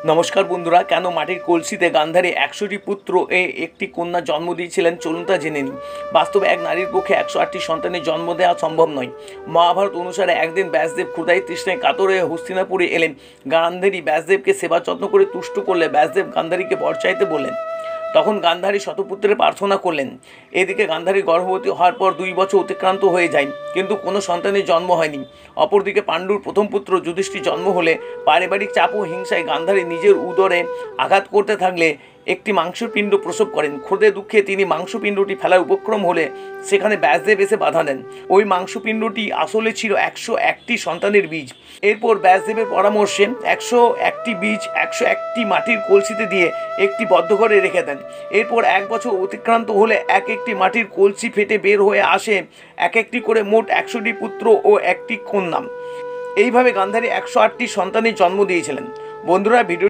নমস্কার বন্ধুরা, কেন মাটির কলসিতে গান্ধারী ১০০টি পুত্র একটি কন্যা জন্ম দিয়েছিলেন চলুন তা জেনে নিই। বাস্তবে এক নারীর পক্ষে ১০৮টি সন্তানের জন্ম দেওয়া সম্ভব নয়। মহাভারত অনুসারে একদিন ব্যাসদেব ক্ষুধায় তৃষ্ণায় কাতর হয়ে হস্তিনাপুরে এলেন। গান্ধারী ব্যাসদেবকে সেবা যত্ন করে তুষ্ট করলে ব্যাসদেব গান্ধারীকে বর চাইতে বললেন। তখন গান্ধারী শতপুত্রের প্রার্থনা করলেন। এদিকে গান্ধারী গর্ভবতী হওয়ার পর ২ বছর অতিক্রান্ত হয়ে যায়, কিন্তু কোনো সন্তানের জন্ম হয়নি। অপরদিকে পাণ্ডুর প্রথম পুত্র যুধিষ্ঠির জন্ম হলে পারিবারিক চাপ ও হিংসায় গান্ধারী নিজের উদরে আঘাত করতে থাকলে একটি মাংসপিণ্ড প্রসব করেন। ক্ষুধে দুঃখে তিনি মাংসপিণ্ডটি ফেলার উপক্রম হলে সেখানে ব্যাসদেব এসে বাধা দেন। ওই মাংসপিণ্ডটি আসলে ছিল ১০১টি সন্তানের বীজ। এরপর ব্যাসদেবের পরামর্শে ১০১টি বীজ ১০১টি মাটির কলসিতে দিয়ে একটি বদ্ধ ঘরে রেখে দেন। এরপর ১ বছর অতিক্রান্ত হলে এক একটি মাটির কলসি ফেটে বের হয়ে আসে এক একটি করে মোট ১০০টি পুত্র ও একটি কন্যা। এইভাবে গান্ধারী ১০৮টি সন্তানের জন্ম দিয়েছিলেন। বন্ধুরা, ভিডিও